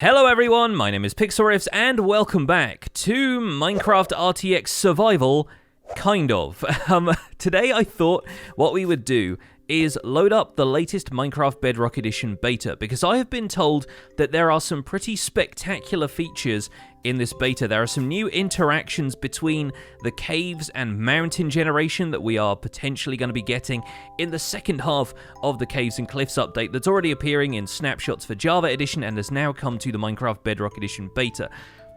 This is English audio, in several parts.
Hello everyone, my name is Pixlriffs and welcome back to Minecraft RTX Survival, kind of. Today I thought what we would do is load up the latest Minecraft Bedrock Edition beta, because I have been told that there are some pretty spectacular features in this beta. There are some new interactions between the caves and mountain generation that we are potentially going to be getting in the second half of the Caves and Cliffs update that's already appearing in snapshots for Java Edition and has now come to the Minecraft Bedrock Edition beta.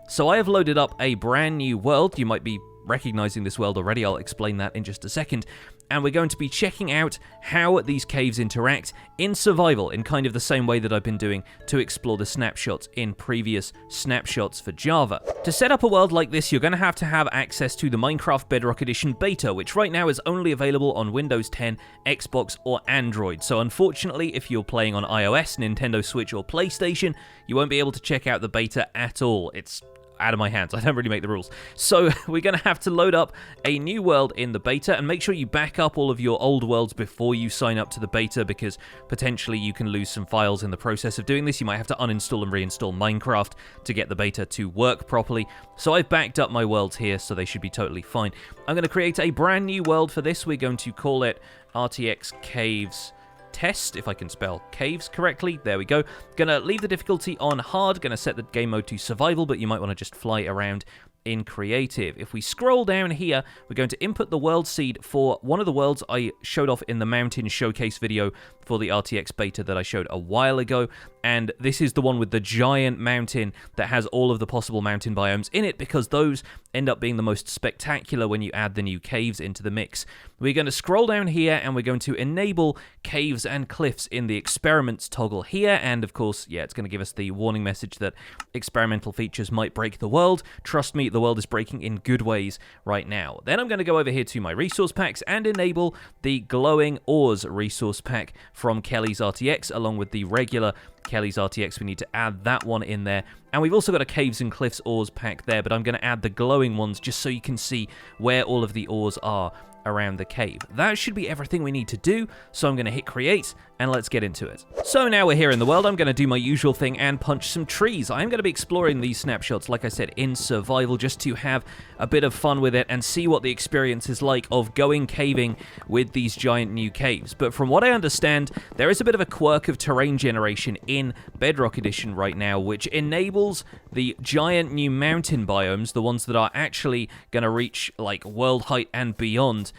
So I have loaded up a brand new world. You might be recognizing this world already, I'll explain that in just a second. And we're going to be checking out how these caves interact in survival in kind of the same way that I've been doing to explore the snapshots in previous snapshots for Java. To set up a world like this, you're going to have access to the Minecraft Bedrock Edition beta, which right now is only available on Windows 10, Xbox, or Android. So unfortunately, if you're playing on iOS, Nintendo Switch, or PlayStation, you won't be able to check out the beta at all. It's out of my hands. I don't really make the rules. So we're going to have to load up a new world in the beta, and make sure you back up all of your old worlds before you sign up to the beta, because potentially you can lose some files in the process of doing this. You might have to uninstall and reinstall Minecraft to get the beta to work properly. So I've backed up my worlds here, so they should be totally fine. I'm going to create a brand new world for this. We're going to call it RTX Caves Test, if I can spell caves correctly. There we go. Gonna leave the difficulty on hard, gonna set the game mode to survival, but you might want to just fly around in creative. If we scroll down here, we're going to input the world seed for one of the worlds I showed off in the mountain showcase video for the RTX beta that I showed a while ago, and this is the one with the giant mountain that has all of the possible mountain biomes in it, because those end up being the most spectacular when you add the new caves into the mix. We're going to scroll down here and we're going to enable caves and cliffs in the experiments toggle here, and of course, yeah, it's going to give us the warning message that experimental features might break the world. Trust me, the world is breaking in good ways right now. Then I'm going to go over here to my resource packs and enable the glowing ores resource pack from Kelly's RTX, along with the regular Kelly's RTX. We need to add that one in there. And we've also got a Caves and Cliffs ores pack there, but I'm going to add the glowing ones just so you can see where all of the ores are around the cave. That should be everything we need to do, so I'm going to hit create and let's get into it. So now we're here in the world. I'm going to do my usual thing and punch some trees. I'm going to be exploring these snapshots, like I said, in survival, just to have a bit of fun with it and see what the experience is like of going caving with these giant new caves. But from what I understand, there is a bit of a quirk of terrain generation in Bedrock Edition right now, which enables the giant new mountain biomes, the ones that are actually going to reach like world height and beyond.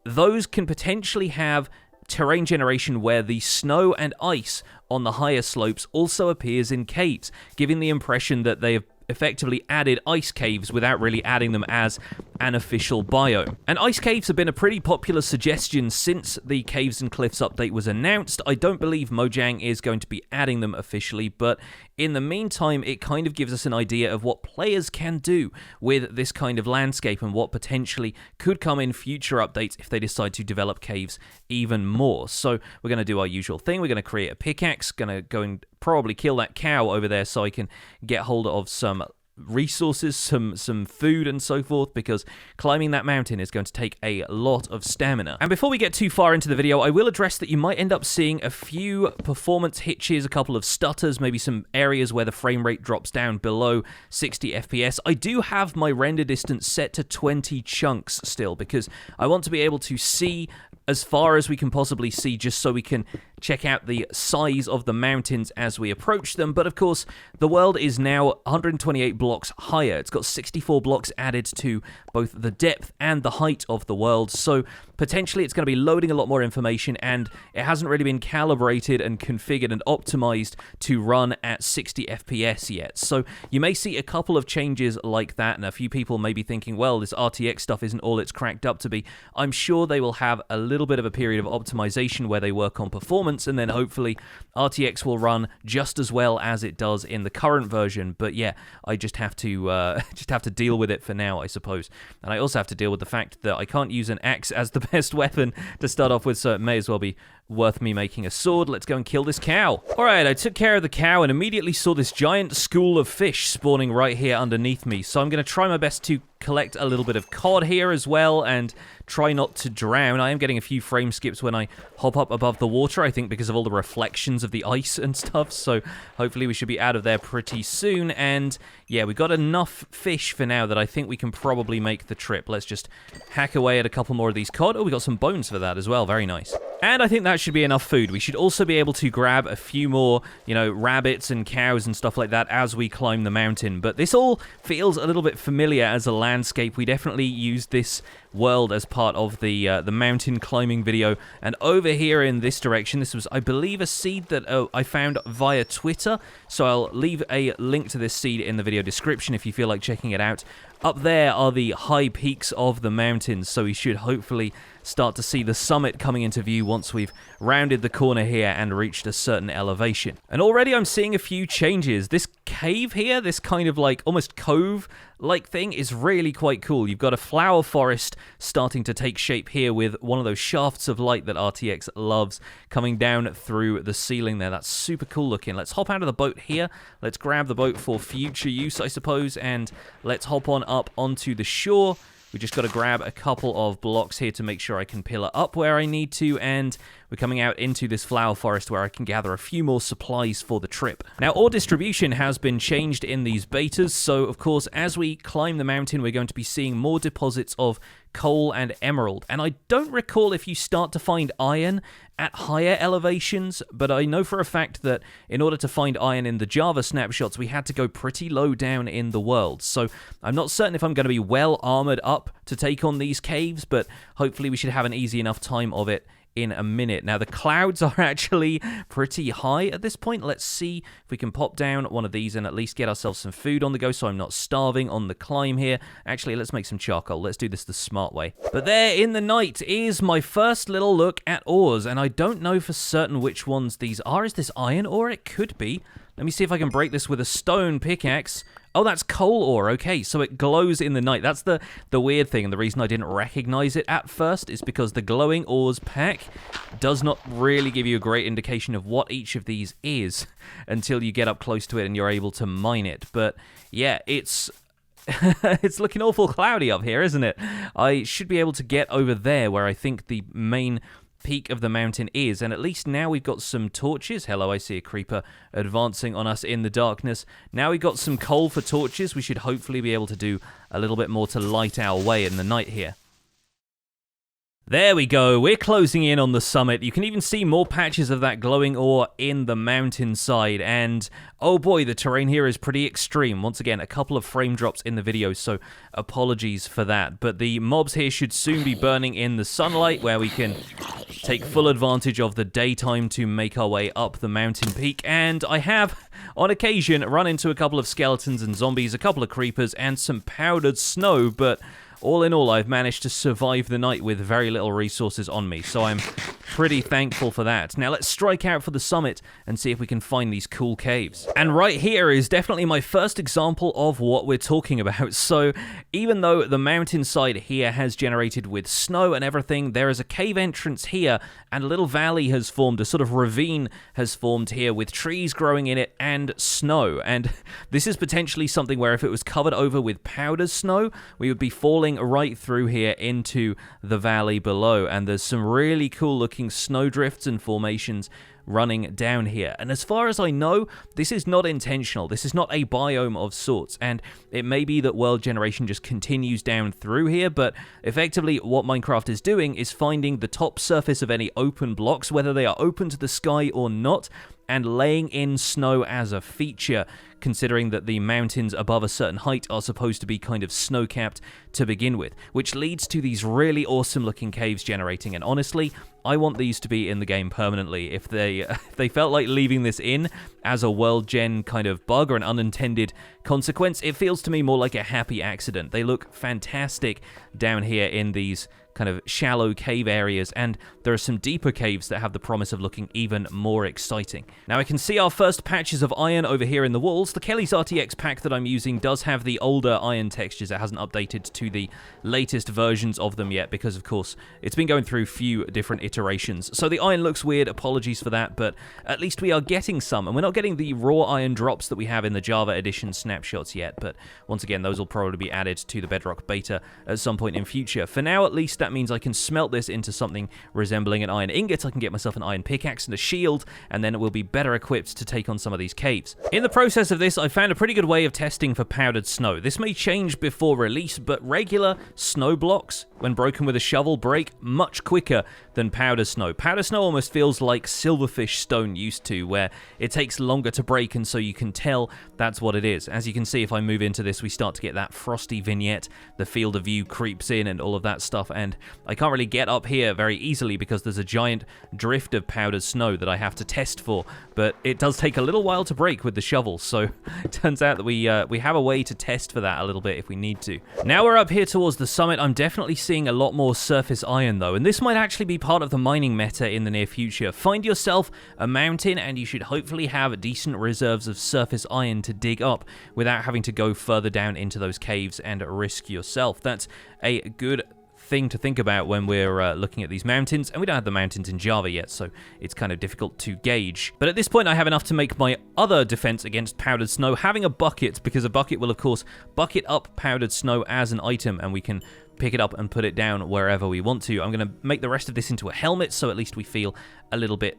Those can potentially have terrain generation where the snow and ice on the higher slopes also appears in caves, giving the impression that they have effectively added ice caves without really adding them as an official biome. And ice caves have been a pretty popular suggestion since the Caves and Cliffs update was announced. I don't believe Mojang is going to be adding them officially, but in the meantime, it kind of gives us an idea of what players can do with this kind of landscape and what potentially could come in future updates if they decide to develop caves even more. So we're going to do our usual thing. We're going to create a pickaxe, going to go and probably kill that cow over there so I can get hold of some resources, some food and so forth, because climbing that mountain is going to take a lot of stamina. And before we get too far into the video, I will address that you might end up seeing a few performance hitches, a couple of stutters, maybe some areas where the frame rate drops down below 60 FPS. I do have my render distance set to 20 chunks still, because I want to be able to see as far as we can possibly see, just so we can check out the size of the mountains as we approach them. But of course, the world is now 128 blocks higher. It's got 64 blocks added to both the depth and the height of the world, so potentially it's going to be loading a lot more information, and it hasn't really been calibrated and configured and optimized to run at 60 FPS yet. So you may see a couple of changes like that, and a few people may be thinking, well, this RTX stuff isn't all it's cracked up to be. I'm sure they will have a little bit of a period of optimization where they work on performance, and then hopefully RTX will run just as well as it does in the current version. But yeah, I just have to deal with it for now, I suppose. And I also have to deal with the fact that I can't use an axe as the best weapon to start off with, so it may as well be worth me making a sword. Let's go and kill this cow. Alright, I took care of the cow and immediately saw this giant school of fish spawning right here underneath me, so I'm going to try my best to collect a little bit of cod here as well and try not to drown. I am getting a few frame skips when I hop up above the water, I think because of all the reflections of the ice and stuff, so hopefully we should be out of there pretty soon. And yeah, we got enough fish for now that I think we can probably make the trip. Let's just hack away at a couple more of these cod. Oh, we got some bones for that as well. Very nice. And I think that should be enough food. We should also be able to grab a few more, you know, rabbits and cows and stuff like that as we climb the mountain. But this all feels a little bit familiar as a landscape. We definitely used this world as part of the mountain climbing video. And over here in this direction, this was, I believe, a seed that I found via Twitter. So I'll leave a link to this seed in the video description if you feel like checking it out. Up there are the high peaks of the mountains, so we should hopefully start to see the summit coming into view once we've rounded the corner here and reached a certain elevation. And already I'm seeing a few changes. This cave here, this kind of like almost cove-like thing is really quite cool. You've got a flower forest starting to take shape here with one of those shafts of light that RTX loves coming down through the ceiling there. That's super cool looking. Let's hop out of the boat here. Let's grab the boat for future use, I suppose, and let's hop on up onto the shore. We just got to grab a couple of blocks here to make sure I can pillar up where I need to, and we're coming out into this flower forest where I can gather a few more supplies for the trip. Now, ore distribution has been changed in these betas, so of course, as we climb the mountain, we're going to be seeing more deposits of coal and emerald. And I don't recall if you start to find iron at higher elevations, but I know for a fact that in order to find iron in the Java snapshots, we had to go pretty low down in the world. So I'm not certain if I'm going to be well armored up to take on these caves, but hopefully we should have an easy enough time of it in a minute. Now, the clouds are actually pretty high at this point. Let's see if we can pop down one of these and at least get ourselves some food on the go so I'm not starving on the climb here. Actually, let's make some charcoal. Let's do this the smart way. But there in the night is my first little look at ores, and I don't know for certain which ones these are. Is this iron ore? It could be. Let me see if I can break this with a stone pickaxe. Oh, that's coal ore. Okay, so it glows in the night. That's the weird thing, and the reason I didn't recognize it at first is because the glowing ores pack does not really give you a great indication of what each of these is until you get up close to it and you're able to mine it. But yeah, it's it's looking awful cloudy up here, isn't it? I should be able to get over there where I think the main peak of the mountain is, and at least now we've got some torches. Hello, I see a creeper advancing on us in the darkness. Now we've got some coal for torches. We should hopefully be able to do a little bit more to light our way in the night here. There we go, we're closing in on the summit. You can even see more patches of that glowing ore in the mountainside, and oh boy, the terrain here is pretty extreme. Once again, a couple of frame drops in the video, so apologies for that. But the mobs here should soon be burning in the sunlight, where we can take full advantage of the daytime to make our way up the mountain peak. And I have, on occasion, run into a couple of skeletons and zombies, a couple of creepers, and some powdered snow, but all in all, I've managed to survive the night with very little resources on me, so I'm pretty thankful for that. Now let's strike out for the summit and see if we can find these cool caves. And right here is definitely my first example of what we're talking about. So even though the mountainside here has generated with snow and everything, there is a cave entrance here, and a little valley has formed, a sort of ravine has formed here with trees growing in it and snow. And this is potentially something where if it was covered over with powdered snow, we would be falling right through here into the valley below. And there's some really cool looking snowdrifts and formations running down here. And as far as I know, this is not intentional. This is not a biome of sorts, and it may be that world generation just continues down through here, but effectively what Minecraft is doing is finding the top surface of any open blocks, whether they are open to the sky or not, and laying in snow as a feature, considering that the mountains above a certain height are supposed to be kind of snow-capped to begin with, which leads to these really awesome looking caves generating. And honestly, I want these to be in the game permanently. If they felt like leaving this in as a world gen kind of bug or an unintended consequence, it feels to me more like a happy accident. They look fantastic down here in these kind of shallow cave areas, and there are some deeper caves that have the promise of looking even more exciting. Now I can see our first patches of iron over here in the walls. The Kelly's RTX pack that I'm using does have the older iron textures. It hasn't updated to the latest versions of them yet because, of course, it's been going through a few different iterations. So the iron looks weird, apologies for that, but at least we are getting some, and we're not getting the raw iron drops that we have in the Java Edition snapshots yet, but once again, those will probably be added to the Bedrock beta at some point in future. For now, at least, that means I can smelt this into something resembling an iron ingot. I can get myself an iron pickaxe and a shield, and then it will be better equipped to take on some of these caves. In the process of this, I found a pretty good way of testing for powdered snow. This may change before release, but regular snow blocks, when broken with a shovel, break much quicker than powder snow. Powder snow almost feels like silverfish stone used to, where it takes longer to break, and so you can tell that's what it is. As you can see, if I move into this, we start to get that frosty vignette, the field of view creeps in and all of that stuff, and I can't really get up here very easily because there's a giant drift of powdered snow that I have to test for, but it does take a little while to break with the shovel, so it turns out that we have a way to test for that a little bit if we need to. Now we're up here towards the summit. I'm definitely seeing a lot more surface iron though, and this might actually be part of the mining meta in the near future. Find yourself a mountain and you should hopefully have decent reserves of surface iron to dig up without having to go further down into those caves and risk yourself. That's a good thing to think about when we're looking at these mountains, and we don't have the mountains in Java yet, so it's kind of difficult to gauge. But at this point I have enough to make my other defense against powdered snow, having a bucket, because a bucket will of course bucket up powdered snow as an item, and we can pick it up and put it down wherever we want to. I'm going to make the rest of this into a helmet, so at least we feel a little bit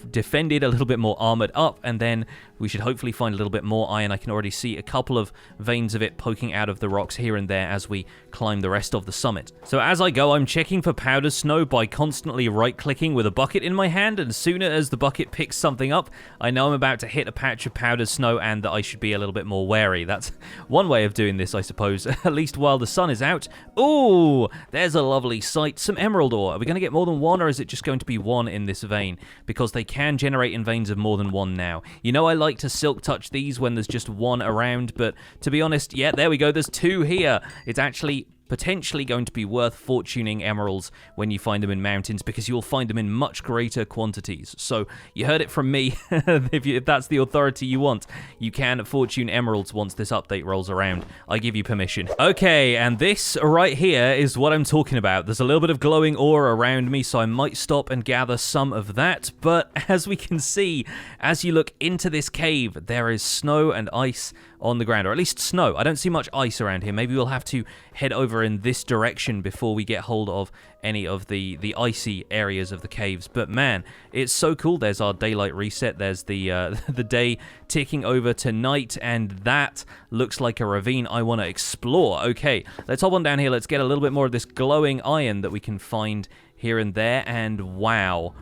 defended, a little bit more armored up, and then we should hopefully find a little bit more iron. I can already see a couple of veins of it poking out of the rocks here and there as we climb the rest of the summit. So as I go, I'm checking for powder snow by constantly right-clicking with a bucket in my hand, and as soon as the bucket picks something up, I know I'm about to hit a patch of powdered snow and that I should be a little bit more wary. That's one way of doing this, I suppose, at least while the sun is out. Ooh, there's a lovely sight. Some emerald ore. Are we going to get more than one, or is it just going to be one in this vein? Because they can generate in veins of more than one now. You know I like to silk touch these when there's just one around, but to be honest, yeah, there we go, there's two here. It's actually potentially going to be worth fortuning emeralds when you find them in mountains, because you'll find them in much greater quantities. So you heard it from me. If that's the authority you want, you can fortune emeralds once this update rolls around. I give you permission. Okay, and this right here is what I'm talking about. There's a little bit of glowing ore around me, so I might stop and gather some of that, but as we can see, as you look into this cave, there is snow and ice on the ground, or at least snow. I don't see much ice around here. Maybe we'll have to head over in this direction before we get hold of any of the icy areas of the caves. But man, it's so cool. There's our daylight reset. There's the the day ticking over to night, and that looks like a ravine I want to explore. Okay, let's hop on down here. Let's get a little bit more of this glowing iron that we can find here and there, and wow.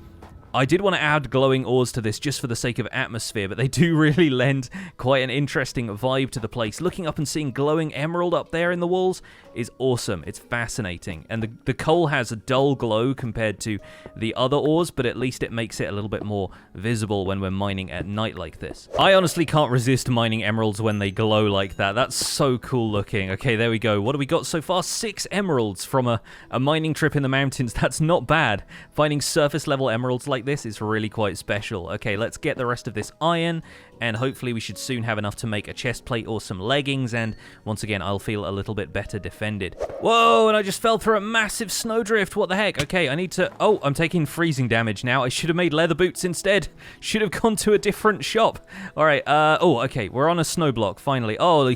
I did want to add glowing ores to this just for the sake of atmosphere, but they do really lend quite an interesting vibe to the place. Looking up and seeing glowing emerald up there in the walls is awesome. It's fascinating. And the coal has a dull glow compared to the other ores, but at least it makes it a little bit more visible when we're mining at night like this. I honestly can't resist mining emeralds when they glow like that. That's so cool looking. Okay, there we go. What have we got so far? 6 emeralds from a mining trip in the mountains. That's not bad. Finding surface level emeralds like this is really quite special. Okay, let's get the rest of this iron, and hopefully we should soon have enough to make a chest plate or some leggings, and once again I'll feel a little bit better defended. Whoa, and I just fell through a massive snowdrift. What the heck? Okay, I need to... Oh, I'm taking freezing damage now. I should have made leather boots instead. Should have gone to a different shop. Alright, oh, okay, we're on a snow block, finally. Oh, you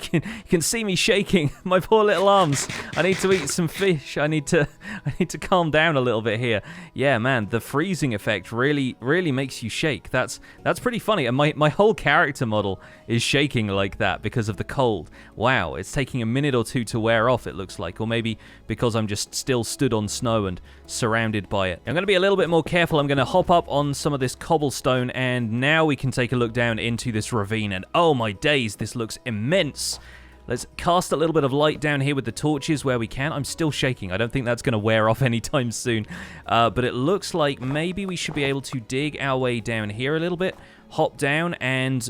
can see me shaking. My poor little arms. I need to eat some fish. I need to calm down a little bit here. Yeah, man, the freezing effect really makes you shake. That's pretty funny, and my whole character model is shaking like that because of the cold. Wow, it's taking a minute or two to wear off, it looks like, or maybe because I'm just still stood on snow and surrounded by it. I'm going to be a little bit more careful. I'm going to hop up on some of this cobblestone, and now we can take a look down into this ravine, and oh my days, this looks immense. Let's cast a little bit of light down here with the torches where we can. I'm still shaking. I don't think that's going to wear off anytime soon. But it looks like maybe we should be able to dig our way down here a little bit. Hop down, and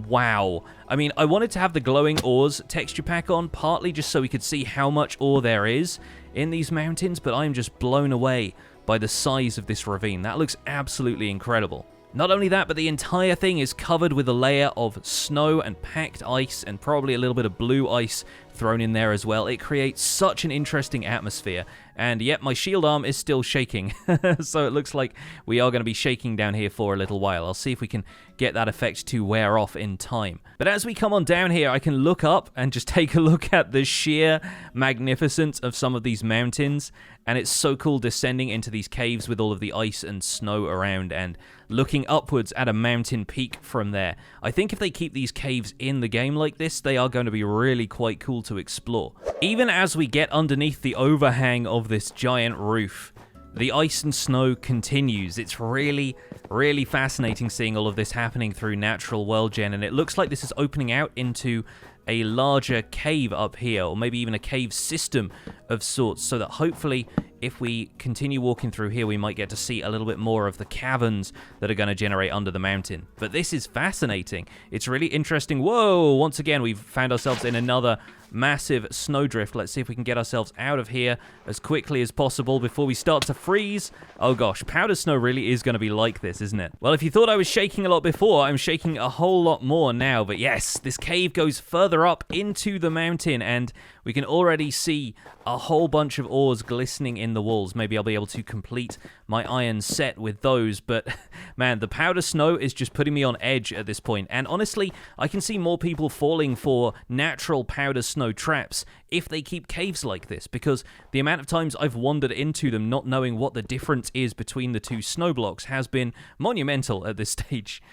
wow. I mean, I wanted to have the glowing ores texture pack on, partly just so we could see how much ore there is in these mountains, but I'm just blown away by the size of this ravine. That looks absolutely incredible. Not only that, but the entire thing is covered with a layer of snow and packed ice and probably a little bit of blue ice thrown in there as well. It creates such an interesting atmosphere. And yet my shield arm is still shaking. So it looks like we are going to be shaking down here for a little while. I'll see if we can get that effect to wear off in time. But as we come on down here, I can look up and just take a look at the sheer magnificence of some of these mountains. And it's so cool descending into these caves with all of the ice and snow around and looking upwards at a mountain peak from there. I think if they keep these caves in the game like this, they are going to be really quite cool to explore. Even as we get underneath the overhang of this giant roof, the ice and snow continues. It's really, really fascinating seeing all of this happening through natural world gen, and it looks like this is opening out into a larger cave up here, or maybe even a cave system of sorts, so that hopefully if we continue walking through here, we might get to see a little bit more of the caverns that are going to generate under the mountain. But this is fascinating. It's really interesting. Whoa! Once again, we've found ourselves in another massive snowdrift. Let's see if we can get ourselves out of here as quickly as possible before we start to freeze. Oh gosh, powder snow really is going to be like this, isn't it? Well, if you thought I was shaking a lot before, I'm shaking a whole lot more now. But yes, this cave goes further up into the mountain, and we can already see a whole bunch of ores glistening in the walls. Maybe I'll be able to complete my iron set with those, but man, the powder snow is just putting me on edge at this point. And honestly, I can see more people falling for natural powder snow traps if they keep caves like this, because the amount of times I've wandered into them not knowing what the difference is between the two snow blocks has been monumental at this stage.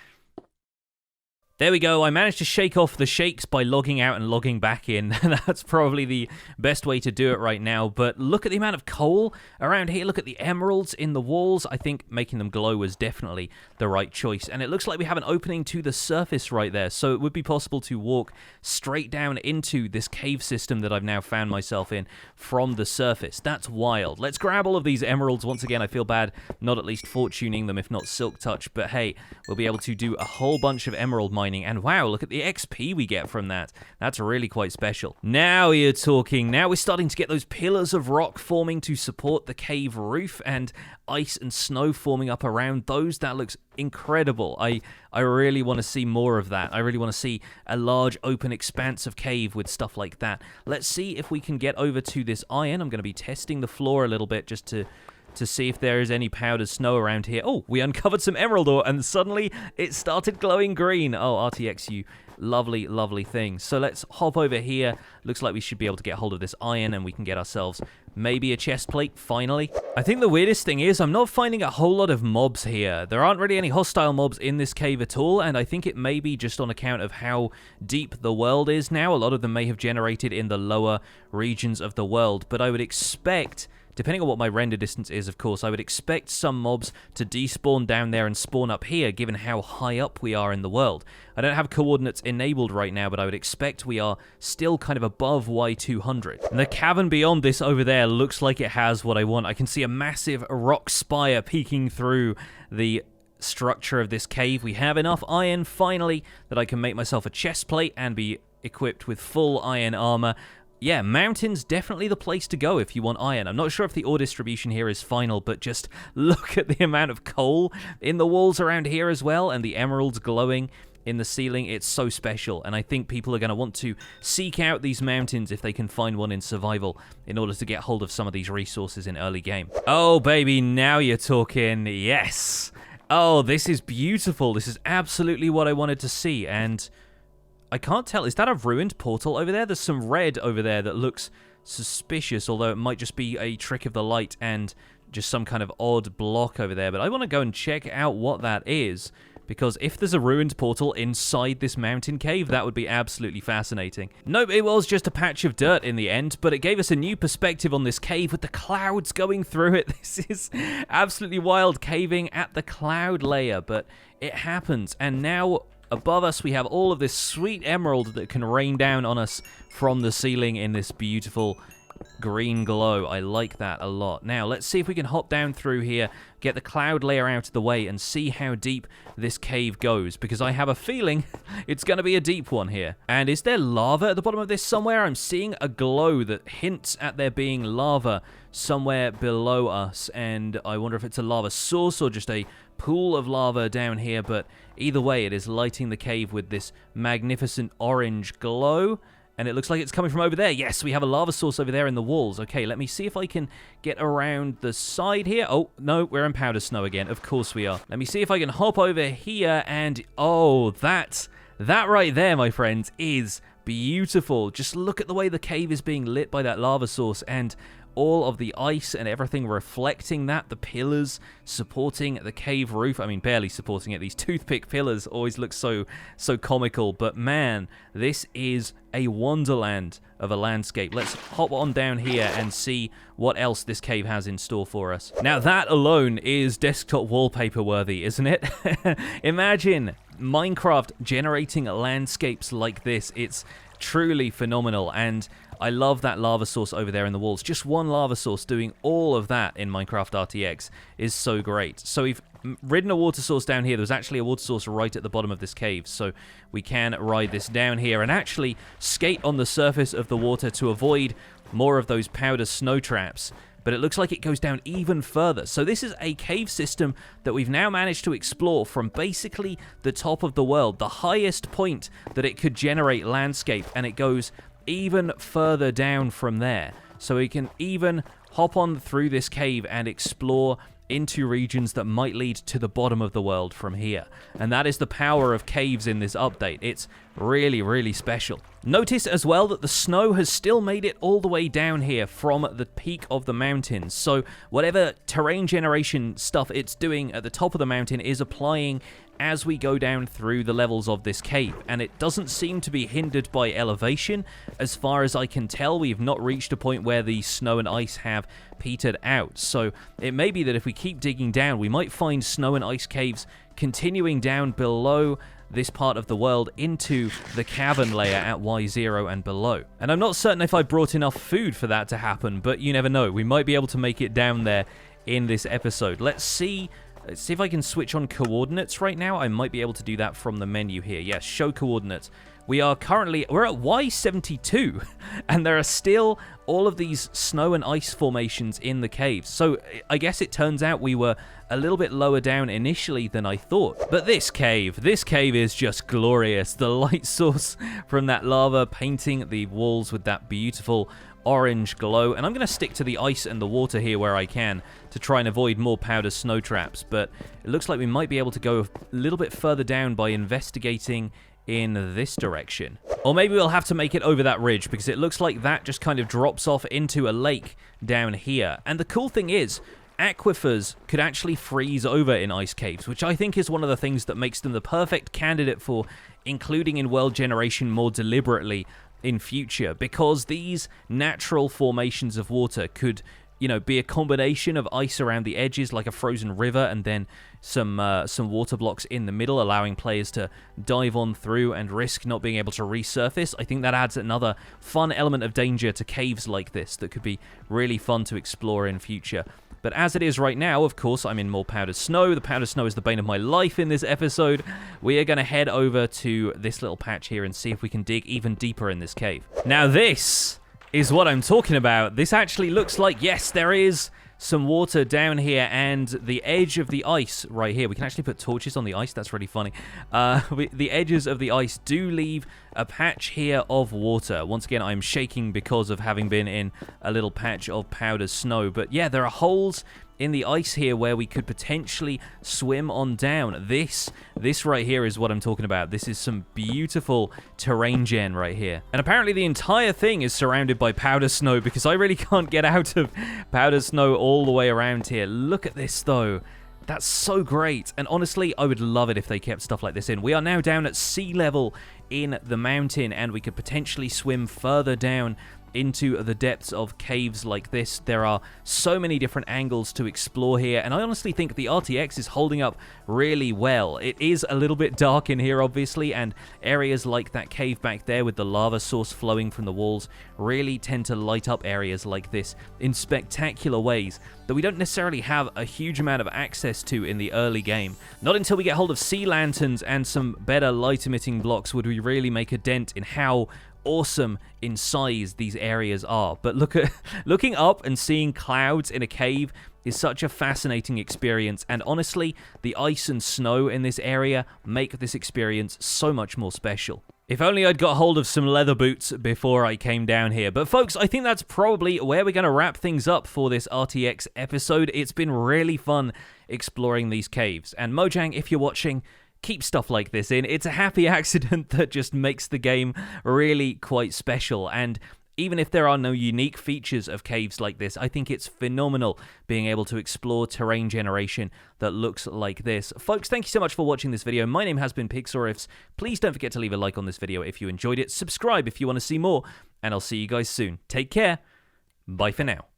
There we go, I managed to shake off the shakes by logging out and logging back in. That's probably the best way to do it right now, but look at the amount of coal around here, look at the emeralds in the walls. I think making them glow was definitely the right choice, and it looks like we have an opening to the surface right there, so it would be possible to walk straight down into this cave system that I've now found myself in from the surface. That's wild. Let's grab all of these emeralds once again. I feel bad not at least fortuning them, if not silk touch, but hey, we'll be able to do a whole bunch of emerald mining. And wow, look at the XP we get from that. That's really quite special. Now you're talking. Now we're starting to get those pillars of rock forming to support the cave roof, and ice and snow forming up around those. That looks incredible. I really want to see more of that. I really want to see a large open expanse of cave with stuff like that. Let's see if we can get over to this iron. I'm going to be testing the floor a little bit just to see if there is any powdered snow around here. Oh, we uncovered some emerald ore, and suddenly it started glowing green. Oh, RTX, you lovely, lovely thing. So let's hop over here. Looks like we should be able to get hold of this iron, and we can get ourselves maybe a chest plate, finally. I think the weirdest thing is I'm not finding a whole lot of mobs here. There aren't really any hostile mobs in this cave at all, and I think it may be just on account of how deep the world is now. A lot of them may have generated in the lower regions of the world, but I would expect, depending on what my render distance is, of course, I would expect some mobs to despawn down there and spawn up here, given how high up we are in the world. I don't have coordinates enabled right now, but I would expect we are still kind of above Y200. And the cavern beyond this over there looks like it has what I want. I can see a massive rock spire peeking through the structure of this cave. We have enough iron, finally, that I can make myself a chest plate and be equipped with full iron armor. Yeah, mountains, definitely the place to go if you want iron. I'm not sure if the ore distribution here is final, but just look at the amount of coal in the walls around here as well, and the emeralds glowing in the ceiling. It's so special, and I think people are going to want to seek out these mountains if they can find one in survival in order to get hold of some of these resources in early game. Oh, baby, now you're talking. Yes. Oh, this is beautiful. This is absolutely what I wanted to see, and I can't tell. Is that a ruined portal over there? There's some red over there that looks suspicious, although it might just be a trick of the light and just some kind of odd block over there. But I want to go and check out what that is, because if there's a ruined portal inside this mountain cave, that would be absolutely fascinating. Nope, it was just a patch of dirt in the end, but it gave us a new perspective on this cave with the clouds going through it. This is absolutely wild, caving at the cloud layer, but it happens. And now above us, we have all of this sweet emerald that can rain down on us from the ceiling in this beautiful green glow. I like that a lot. Now, let's see if we can hop down through here, get the cloud layer out of the way, and see how deep this cave goes, because I have a feeling it's going to be a deep one here. And is there lava at the bottom of this somewhere? I'm seeing a glow that hints at there being lava somewhere below us, and I wonder if it's a lava source or just a pool of lava down here, but either way, it is lighting the cave with this magnificent orange glow. And it looks like it's coming from over there. Yes, we have a lava source over there in the walls. Okay, let me see if I can get around the side here. Oh, no, we're in powder snow again. Of course we are. Let me see if I can hop over here and... Oh, that right there, my friends, is beautiful. Just look at the way the cave is being lit by that lava source, and all of the ice and everything reflecting that, the pillars supporting the cave roof. I mean, barely supporting it. These toothpick pillars always look so comical, but man, this is a wonderland of a landscape. Let's hop on down here and see what else this cave has in store for us. Now, that alone is desktop wallpaper worthy, isn't it? Imagine Minecraft generating landscapes like this. It's truly phenomenal, and I love that lava source over there in the walls. Just one lava source doing all of that in Minecraft RTX is so great. So we've ridden a water source down here. There's actually a water source right at the bottom of this cave, so we can ride this down here and actually skate on the surface of the water to avoid more of those powder snow traps. But it looks like it goes down even further. So this is a cave system that we've now managed to explore from basically the top of the world, the highest point that it could generate landscape, and it goes even further down from there. So we can even hop on through this cave and explore into regions that might lead to the bottom of the world from here. And that is the power of caves in this update. It's really, really special. Notice as well that the snow has still made it all the way down here from the peak of the mountain. So whatever terrain generation stuff it's doing at the top of the mountain is applying as we go down through the levels of this cave, and it doesn't seem to be hindered by elevation. As far as I can tell, we've not reached a point where the snow and ice have petered out, so it may be that if we keep digging down, we might find snow and ice caves continuing down below this part of the world into the cavern layer at Y0 and below. And I'm not certain if I brought enough food for that to happen, but you never know. We might be able to make it down there in this episode. Let's see if I can switch on coordinates right now. I might be able to do that from the menu here. Yes, show coordinates. We're at Y72, and there are still all of these snow and ice formations in the caves. So I guess it turns out we were a little bit lower down initially than I thought. But this cave is just glorious. The light source from that lava painting the walls with that beautiful orange glow, and I'm going to stick to the ice and the water here where I can to try and avoid more powder snow traps, but it looks like we might be able to go a little bit further down by investigating in this direction. Or maybe we'll have to make it over that ridge, because it looks like that just kind of drops off into a lake down here. And the cool thing is, aquifers could actually freeze over in ice caves, which I think is one of the things that makes them the perfect candidate for including in world generation more deliberately in future, because these natural formations of water could, you know, be a combination of ice around the edges like a frozen river, and then some water blocks in the middle, allowing players to dive on through and risk not being able to resurface. I think that adds another fun element of danger to caves like this that could be really fun to explore in future. But as it is right now, of course, I'm in more powdered snow. The powdered snow is the bane of my life in this episode. We are going to head over to this little patch here and see if we can dig even deeper in this cave. Now this is what I'm talking about. This actually looks like, yes, there is some water down here, and the edge of the ice right here. We can actually put torches on the ice. That's really funny. The edges of the ice do leave a patch here of water. Once again, I'm shaking because of having been in a little patch of powdered snow. But yeah, there are holes in the ice here where we could potentially swim on down. This right here is what I'm talking about. This is some beautiful terrain gen right here. And apparently the entire thing is surrounded by powder snow, because I really can't get out of powder snow all the way around here. Look at this though. That's so great. And honestly, I would love it if they kept stuff like this in. We are now down at sea level in the mountain, and we could potentially swim further down into the depths of caves like this. There are so many different angles to explore here, and I honestly think the RTX is holding up really well. It is a little bit dark in here, obviously, and areas like that cave back there with the lava source flowing from the walls really tend to light up areas like this in spectacular ways that we don't necessarily have a huge amount of access to in the early game. Not until we get hold of sea lanterns and some better light emitting blocks would we really make a dent in how awesome in size these areas are. But looking up and seeing clouds in a cave is such a fascinating experience, and honestly, the ice and snow in this area make this experience so much more special. If only I'd got hold of some leather boots before I came down here. But folks, I think that's probably where we're going to wrap things up for this RTX episode. It's been really fun exploring these caves, and Mojang, if you're watching, keep stuff like this in. It's a happy accident that just makes the game really quite special, and even if there are no unique features of caves like this, I think it's phenomenal being able to explore terrain generation that looks like this. Folks, thank you so much for watching this video. My name has been Pixlriffs. Please don't forget to leave a like on this video if you enjoyed it. Subscribe if you want to see more, and I'll see you guys soon. Take care. Bye for now.